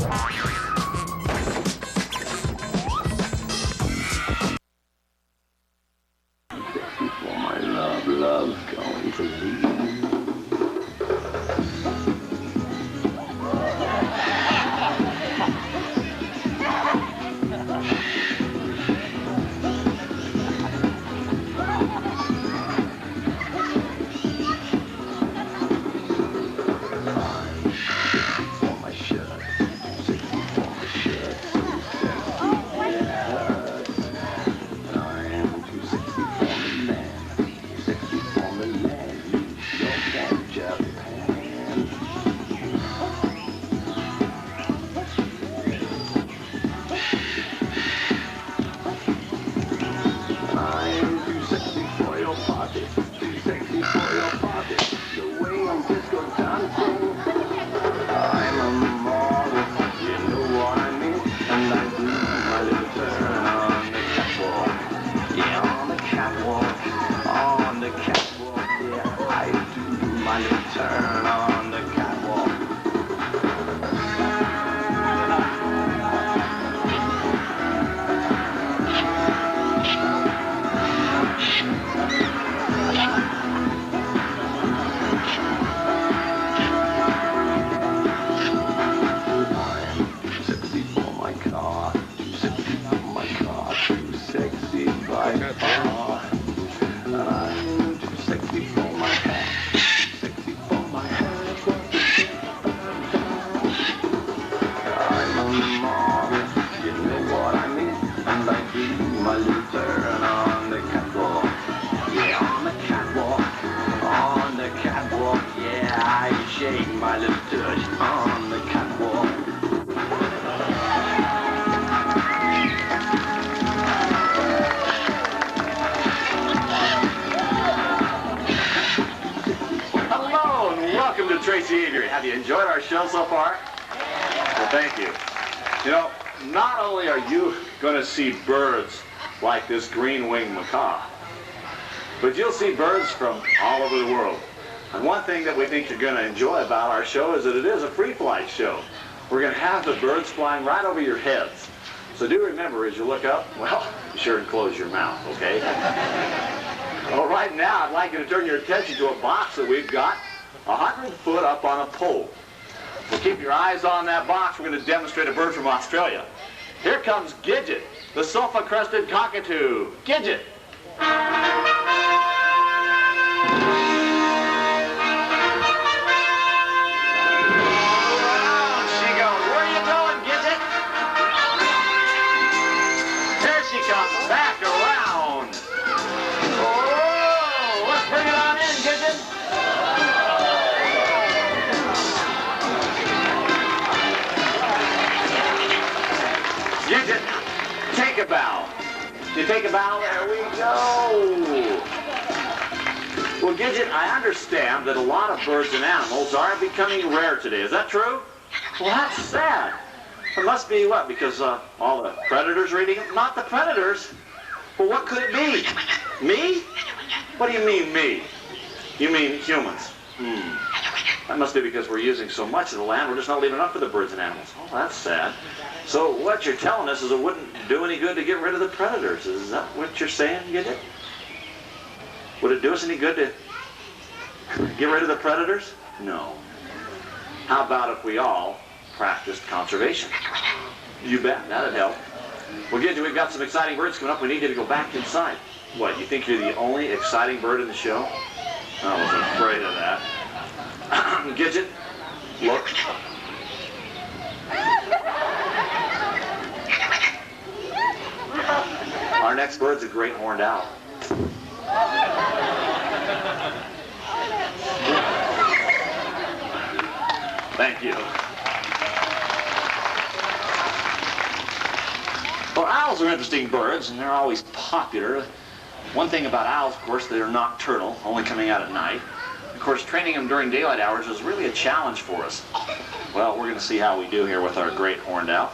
For my love, love's going to leave. Have you enjoyed our show so far? Well, thank you. You know, not only are you going to see birds like this green-winged macaw, but you'll see birds from all over the world. And one thing that we think you're going to enjoy about our show is that it is a free-flight show. We're going to have the birds flying right over your heads. So do remember, as you look up, well, be sure and close your mouth, okay? Well, right now, I'd like you to turn your attention to a box that we've got 100 foot up on a pole. So keep your eyes on that box. We're going to demonstrate a bird from Australia. Here comes Gidget, the sulfur-crested cockatoo. Gidget! Around she goes. Where are you going, Gidget? There she comes, back around. Oh, let's bring it on in, Gidget. Gidget, take a bow. You take a bow, there we go. Well, Gidget, I understand that a lot of birds and animals are becoming rare today. Is that true? Well, that's sad. It must be what, because all the predators are eating them? Not the predators. Well, what could it be? Me? What do you mean, me? You mean humans? That must be because we're using so much of the land, we're just not leaving enough for the birds and animals. Oh, that's sad. So what you're telling us is it wouldn't do any good to get rid of the predators. Is that what you're saying, Gidget? Would it do us any good to get rid of the predators? No. How about if we all practiced conservation? You bet, that'd help. Well, Gidget, we've got some exciting birds coming up. We need you to go back inside. What, you think you're the only exciting bird in the show? I was afraid of that. Gidget, look. Our next bird's a great horned owl. Thank you. Well, owls are interesting birds, and they're always popular. One thing about owls, of course, they're nocturnal, only coming out at night. Of course, training them during daylight hours is really a challenge for us. Well, we're going to see how we do here with our great horned owl.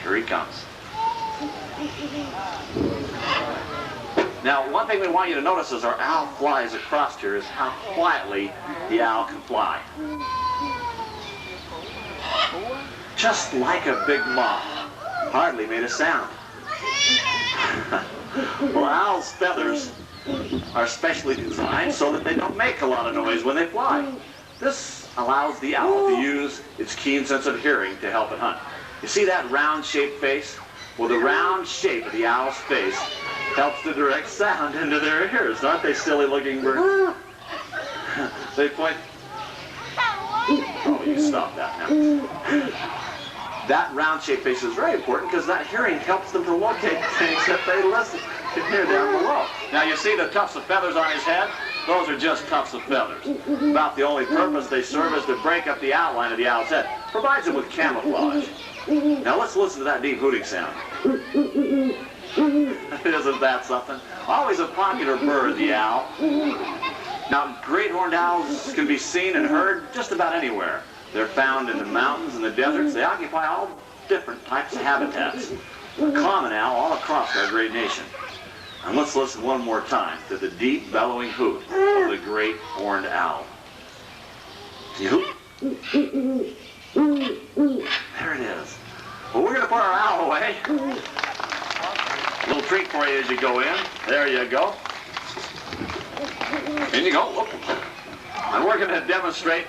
Here he comes. Now, one thing we want you to notice as our owl flies across here is how quietly the owl can fly. just like a big moth. Hardly made a sound. Well, owls' feathers are specially designed so that they don't make a lot of noise when they fly. This allows the owl to use its keen sense of hearing to help it hunt. You see that round-shaped face? Well, the round shape of the owl's face helps to direct sound into their ears. Aren't they silly-looking birds? They point... Oh, you stop that now. That round-shaped face is very important because that hearing helps them to locate things that they can hear down below. Now, you see the tufts of feathers on his head? Those are just tufts of feathers. About the only purpose they serve is to break up the outline of the owl's head. Provides him with camouflage. Now, let's listen to that deep hooting sound. Isn't that something? Always a popular bird, the owl. Now, great horned owls can be seen and heard just about anywhere. They're found in the mountains and the deserts. They occupy all different types of habitats. A common owl all across our great nation. And let's listen one more time to the deep bellowing hoot of the great horned owl. You hoot? There it is. Well, we're going to put our owl away. A little treat for you as you go in. There you go. In you go. Look. And we're going to demonstrate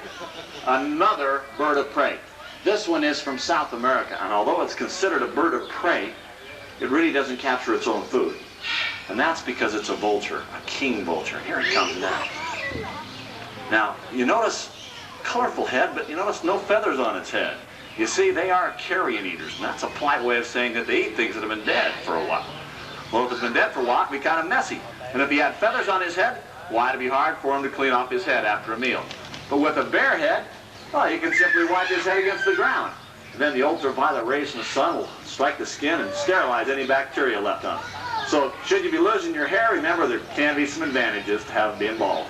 another bird of prey. This one is from South America, and although it's considered a bird of prey, it really doesn't capture its own food. And that's because it's a vulture, a king vulture. Here it comes now. Now, you notice colorful head, but you notice no feathers on its head. You see, they are carrion eaters, and that's a polite way of saying that they eat things that have been dead for a while. Well, if it's been dead for a while, it'd be kind of messy. And if he had feathers on his head, why, it'd be hard for him to clean off his head after a meal. But with a bare head, well, he can simply wipe his head against the ground. And then the ultraviolet rays from the sun will strike the skin and sterilize any bacteria left on it. So, should you be losing your hair, remember there can be some advantages to having being bald.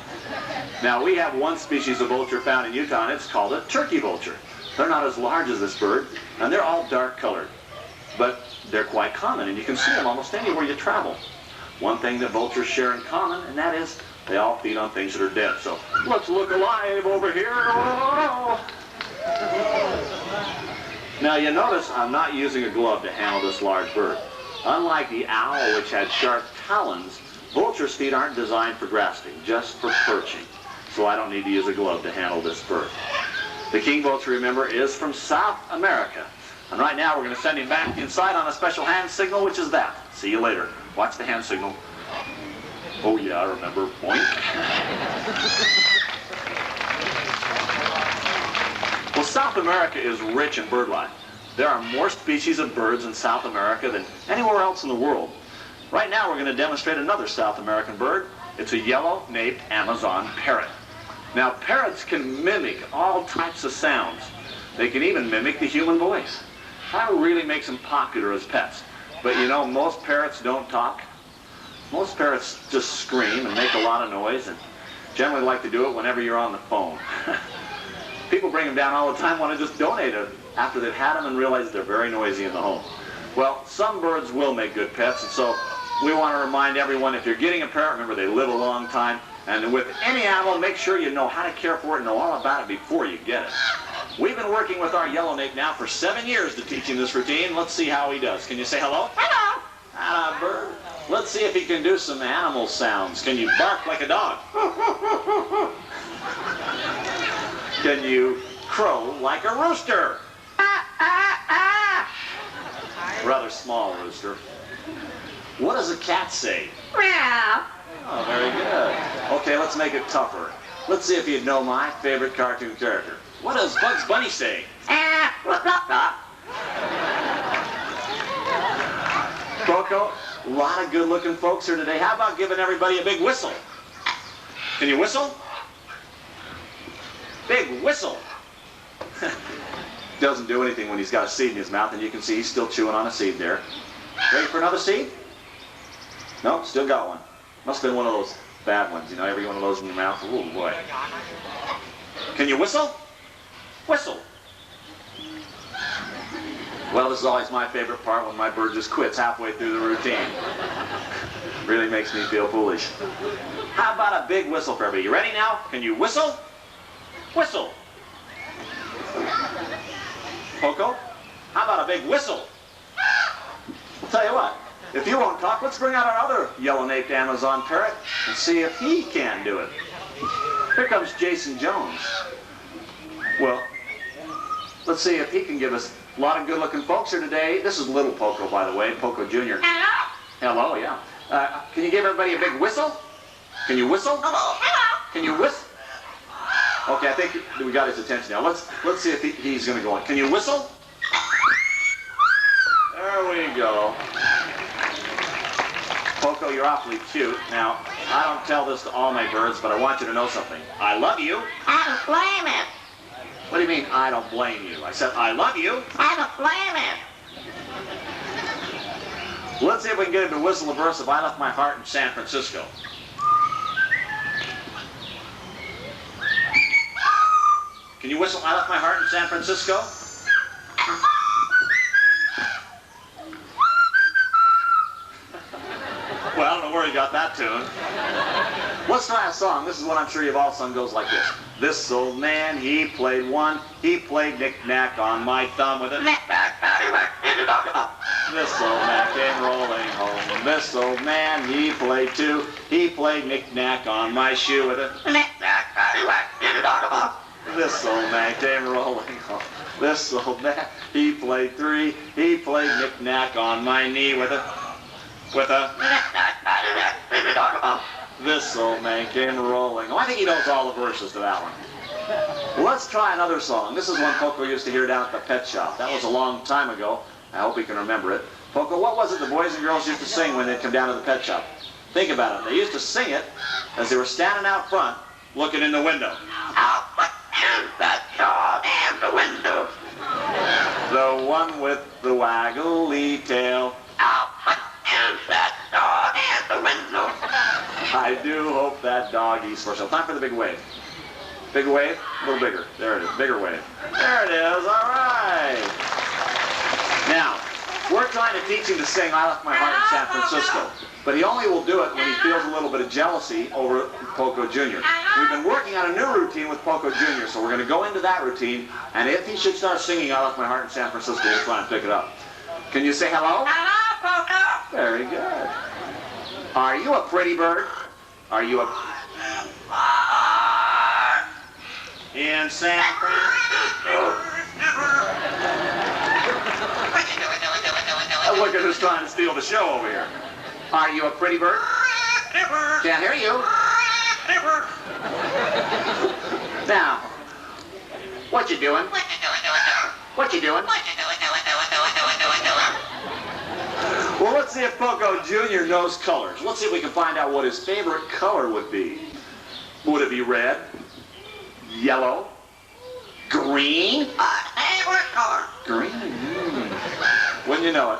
Now, we have one species of vulture found in Utah, and it's called a turkey vulture. They're not as large as this bird, and they're all dark colored. But they're quite common, and you can see them almost anywhere you travel. One thing that vultures share in common, and that is they all feed on things that are dead. So let's look alive over here. Oh. Now you notice I'm not using a glove to handle this large bird. Unlike the owl, which had sharp talons, vultures' feet aren't designed for grasping, just for perching. So I don't need to use a glove to handle this bird. The king vulture, remember, is from South America. And right now we're going to send him back inside on a special hand signal, which is that. See you later. Watch the hand signal. Oh yeah, I remember. Boink. Well, South America is rich in bird life. There are more species of birds in South America than anywhere else in the world. Right now we're going to demonstrate another South American bird. It's a yellow-naped Amazon parrot. Now, parrots can mimic all types of sounds. They can even mimic the human voice. That really makes them popular as pets. But you know, most parrots don't talk. Most parrots just scream and make a lot of noise, and generally like to do it whenever you're on the phone. People bring them down all the time, want to just donate it after they've had them and realize they're very noisy in the home. Well, some birds will make good pets, and so we want to remind everyone, if you're getting a parrot, remember they live a long time. And with any animal, make sure you know how to care for it and know all about it before you get it. We've been working with our yellownape now for 7 years to teach him this routine. Let's see how he does. Can you say hello? Hello. Hello, bird. Let's see if he can do some animal sounds. Can you bark like a dog? Can you crow like a rooster? Rather small rooster. What does a cat say? Meow. Oh, very good. Okay, let's make it tougher. Let's see if you'd know my favorite cartoon character. What does Bugs Bunny say? Coco, a lot of good-looking folks here today. How about giving everybody a big whistle? Can you whistle? Big whistle. Doesn't do anything when he's got a seed in his mouth, and you can see he's still chewing on a seed there. Ready for another seed? No, still got one. Must have been one of those bad ones, you know, every one of those in your mouth. Oh boy. Can you whistle? Whistle. Well, this is always my favorite part, when my bird just quits halfway through the routine. Really makes me feel foolish. How about a big whistle for everybody? You ready now? Can you whistle? Whistle. Coco, big whistle. I'll tell you what, if you won't talk, let's bring out our other yellow-naped Amazon parrot and see if he can do it. Here comes Jason Jones. Well, let's see if he can give us a lot of good-looking folks here today. This is little Poco, by the way, Poco Jr. Hello? Hello, yeah. Can you give everybody a big whistle? Can you whistle? Hello? Can you whistle? Okay, I think we got his attention now. Let's see if he's going to go on. Can you whistle? There we go. Poco, you're awfully cute. Now, I don't tell this to all my birds, but I want you to know something. I love you. I don't blame it. What do you mean, I don't blame you? I said, I love you. I don't blame it. Let's see if we can get him to whistle a verse of I Left My Heart in San Francisco. Can you whistle I Left My Heart in San Francisco? Well, I don't know where he got that tune. Let's try a song. This is one I'm sure you've all sung. Goes like this. This old man, he played one. He played knick-knack on my thumb with a knick-knack. This old man came rolling home. This old man, he played two. He played knick-knack on my shoe with a knick-knack. This old man came rolling home. This old man, he played three. He played knick-knack on my knee with a This old man came rolling. Oh, I think he knows all the verses to that one. Let's try another song. This is one Poco used to hear down at the pet shop. That was a long time ago. I hope he can remember it. Poco, what was it the boys and girls used to sing when they'd come down to the pet shop? Think about it. They used to sing it as they were standing out front, looking in the window. How much is that dog in the window? The one with the waggly tail. How much is that dog in the window? I do hope that dog eats for sale. Time for the big wave. Big wave, a little bigger. There it is, bigger wave. There it is, all right. Now, we're trying to teach him to sing I Left My Heart in San Francisco, but he only will do it when he feels a little bit of jealousy over Poco Jr. We've been working on a new routine with Poco Jr., so we're going to go into that routine, and if he should start singing I Left My Heart in San Francisco, we'll try and pick it up. Can you say hello? Hello, Poco. Very good. Are you a pretty bird? Are you a... In San Francisco. Look at who's trying to steal the show over here. Are you a pretty bird? Can't hear you. Now, what you doing? What you doing? Well, let's see if Poco Jr. knows colors. Let's see if we can find out what his favorite color would be. Would it be red? Yellow? Green? Favorite color. Green? Wouldn't you know it?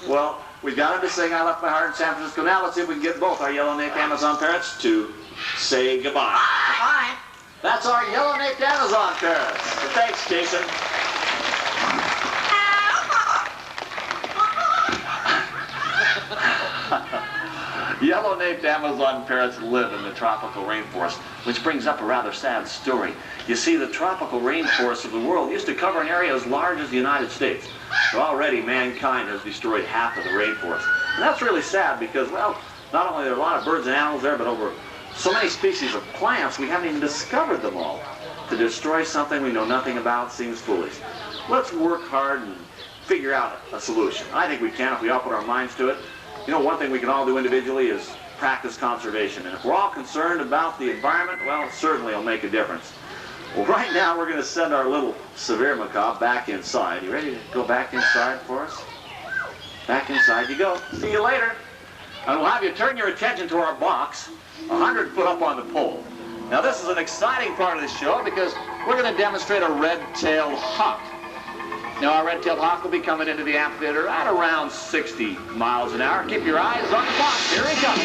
Well, we got him to sing I Left My Heart in San Francisco. Now let's see if we can get both our yellow-naped Amazon parrots to say goodbye. Bye. That's our yellow-naped Amazon parrots. So thanks, Jason. Yellow-naped Amazon parrots live in the tropical rainforest, which brings up a rather sad story. You see, the tropical rainforests of the world used to cover an area as large as the United States. So already mankind has destroyed half of the rainforest. And that's really sad because, well, not only are there a lot of birds and animals there, but over so many species of plants, we haven't even discovered them all. To destroy something we know nothing about seems foolish. Let's work hard and figure out a solution. I think we can if we all put our minds to it. You know, one thing we can all do individually is practice conservation. And if we're all concerned about the environment, well, it certainly will make a difference. Well, right now we're going to send our little Severe Macabre back inside. You ready to go back inside for us? Back inside you go. See you later. And we'll have you turn your attention to our box, 100 foot up on the pole. Now this is an exciting part of the show because we're going to demonstrate a red-tailed hawk. Now our red-tailed hawk will be coming into the amphitheater at around 60 miles an hour. Keep your eyes on the box. Here he comes.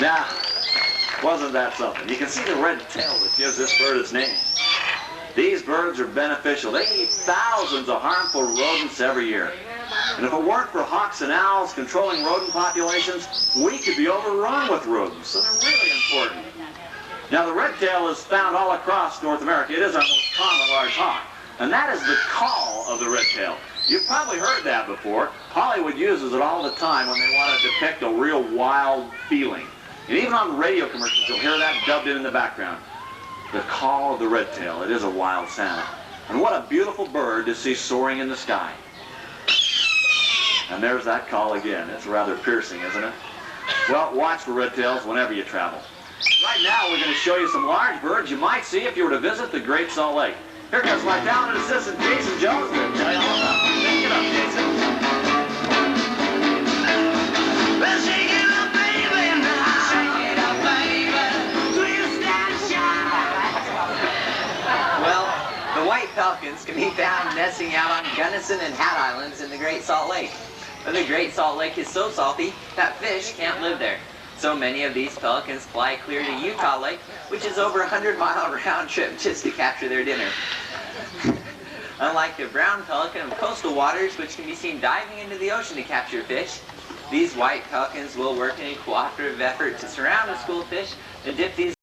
Now, wasn't that something? You can see the red tail that gives this bird its name. These birds are beneficial. They eat thousands of harmful rodents every year. And if it weren't for hawks and owls controlling rodent populations, we could be overrun with rodents. So they're really important. Now, the red-tail is found all across North America. It is our most common large hawk. And that is the call of the red-tail. You've probably heard that before. Hollywood uses it all the time when they want to depict a real wild feeling. And even on radio commercials, you'll hear that dubbed in the background. The call of the red-tail. It is a wild sound. And what a beautiful bird to see soaring in the sky. And there's that call again. It's rather piercing, isn't it? Well, watch for red-tails whenever you travel. Right now, we're going to show you some large birds you might see if you were to visit the Great Salt Lake. Here comes my talented assistant, Jason Jones, to tell you all about it. Pick it up, Jason. Well, shake it up, baby, now. Shake it up, baby. Twist and shout. Well, the white pelicans can be found nesting out on Gunnison and Hat Islands in the Great Salt Lake. But the Great Salt Lake is so salty that fish can't live there. So many of these pelicans fly clear to Utah Lake, which is over a 100-mile round trip just to capture their dinner. Unlike the brown pelican of coastal waters, which can be seen diving into the ocean to capture fish, these white pelicans will work in a cooperative effort to surround the school of fish and dip these